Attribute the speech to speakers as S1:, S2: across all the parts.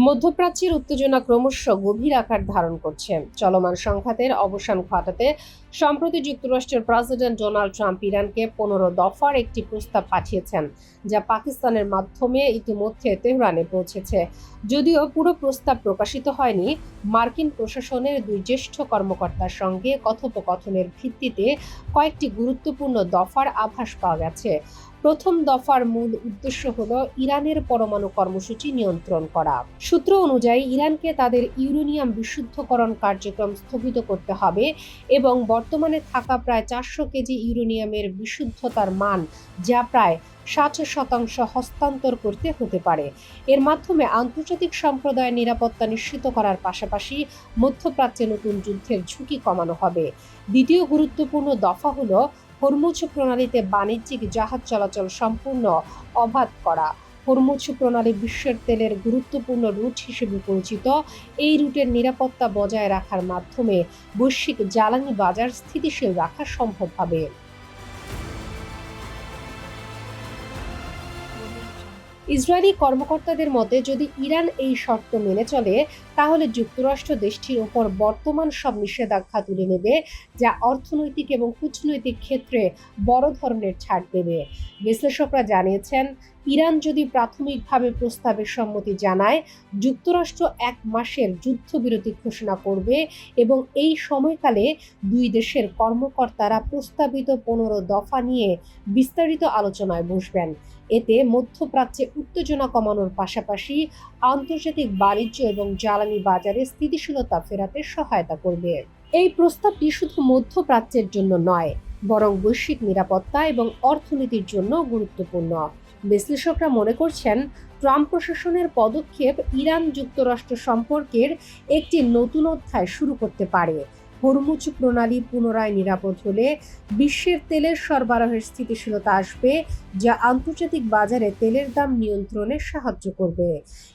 S1: মধ্যপ্রাচ্যের উত্তেজনা ক্রমশ গভীর আকার ধারণ করছে। চলমান সংঘাতের অবসান ঘটাতে সম্প্রতি যুক্তরাষ্ট্রের প্রেসিডেন্ট ডোনাল্ড ট্রাম্প ইরানকে 15 দফার একটি প্রস্তাব পাঠিয়েছেন, যা পাকিস্তানের মাধ্যমে ইতিমধ্যে তেহরানে পৌঁছেছে। যদিও পুরো প্রস্তাব প্রকাশিত হয়নি, মার্কিন প্রশাসনের দুই জ্যেষ্ঠ কর্মকর্তার সঙ্গে কথোপকথনের ভিত্তিতে কয়েকটি গুরুত্বপূর্ণ দফার আভাস পাওয়া গেছে। প্রথম দফার মূল উদ্দেশ্য হল ইরানের পরমাণু কর্মসূচি নিয়ন্ত্রণ করা। সূত্র অনুযায়ী ইরানকে তাদের ইউরেনিয়াম বিশুদ্ধকরণ কার্যক্রম স্থগিত করতে হবে এবং বর্তমানে থাকা প্রায় 400 কেজি ইউরেনিয়ামের বিশুদ্ধতার মান, যা প্রায় 60% হস্তান্তর করতে হতে পারে। এর মাধ্যমে আন্তর্জাতিক সম্প্রদায়ের নিরাপত্তা নিশ্চিত করার পাশাপাশি মধ্যপ্রাচ্যে নতুন যুদ্ধের ঝুঁকি কমানো হবে। দ্বিতীয় গুরুত্বপূর্ণ দফা হল হরমুজ প্রণালীতে বাণিজ্যিক জাহাজ চলাচল সম্পূর্ণ অবাধ করা। হরমুজ প্রণালী বিশ্বের তেলের গুরুত্বপূর্ণ রুট হিসেবে পরিচিত। এই রুটের নিরাপত্তা বজায় রাখার মাধ্যমে বৈশ্বিক জ্বালানি বাজার স্থিতিশীল রাখা সম্ভব হবে। ইসরায়েলি কর্মকর্তাদের মতে, যদি ইরান এই শর্ত মেনে চলে, তাহলে যুক্তরাষ্ট্র দেশটির ওপর বর্তমান সব নিষেধাজ্ঞা তুলে নেবে, যা অর্থনৈতিক এবং কূটনৈতিক ক্ষেত্রে বড় ধরনের ছাড় দেবে। বিশ্লেষকরা জানিয়েছেন, ইরান যদি প্রাথমিকভাবে প্রস্তাবে সম্মতি জানায়, যুক্তরাষ্ট্র 1 মাসের যুদ্ধবিরতি ঘোষণা করবে এবং এই সময়কালে দুই দেশের কর্মকর্তারা প্রস্তাবিত 15 দফা নিয়ে বিস্তারিত আলোচনায় বসবেন। এতে মধ্যপ্রাচ্যে উত্তেজনা কমানোর পাশাপাশি আন্তর্জাতিক বাণিজ্য এবং জ্বালানি বাজারে স্থিতিশীলতা ফেরাতে সহায়তা করবে। এই প্রস্তাবটি শুধু মধ্যপ্রাচ্যের জন্য নয়, বরং বৈশ্বিক নিরাপত্তা এবং অর্থনীতির জন্য গুরুত্বপূর্ণ। বিশ্লেষকরা মনে করছেন, ট্রাম্প প্রশাসনের পদক্ষেপ ইরান যুক্তরাষ্ট্র সম্পর্কের একটি নতুন অধ্যায় শুরু করতে পারে। হরমুজ প্রণালী পুনরায় নিরাপদ হলে বিশ্বের তেলের সরবরাহের স্থিতিশীলতা আসবে, যা আন্তর্জাতিক বাজারে তেলের দাম নিয়ন্ত্রণে সাহায্য করবে।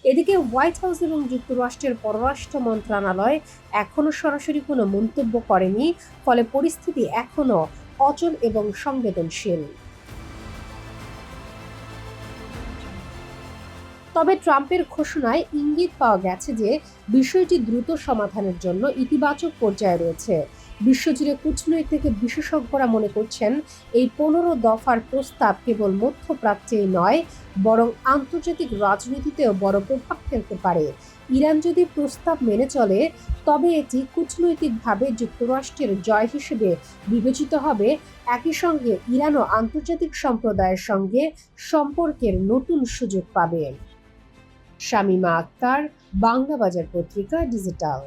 S1: এদিকে হোয়াইট হাউস এবং যুক্তরাষ্ট্রের পররাষ্ট্র মন্ত্রণালয় এখনও সরাসরি কোনো মন্তব্য করেনি, ফলে পরিস্থিতি এখনও অচল এবং সংবেদনশীল। তবে ট্রাম্পের ঘোষণায় ইঙ্গিত পাওয়া গেছে যে বিষয়টি দ্রুত সমাধানের জন্য ইতিবাচক পর্যায়ে রয়েছে। বিশ্বজুড়ে কূটনৈতিক বিশেষজ্ঞরা মনে করছেন, এই 15 দফার প্রস্তাব কেবল মধ্যপ্রাচ্যেই নয়, বরং আন্তর্জাতিক রাজনীতিতেও বড় প্রভাব ফেলতে পারে। ইরান যদি প্রস্তাব মেনে চলে, তবে এটি কূটনৈতিকভাবে যুক্তরাষ্ট্রের জয় হিসেবে বিবেচিত হবে। একই সঙ্গে ইরানও আন্তর্জাতিক সম্প্রদায়ের সঙ্গে সম্পর্কের নতুন সুযোগ পাবে। শামীমা আক্তার, বাংলা বাজার পত্রিকা, ডিজিটাল।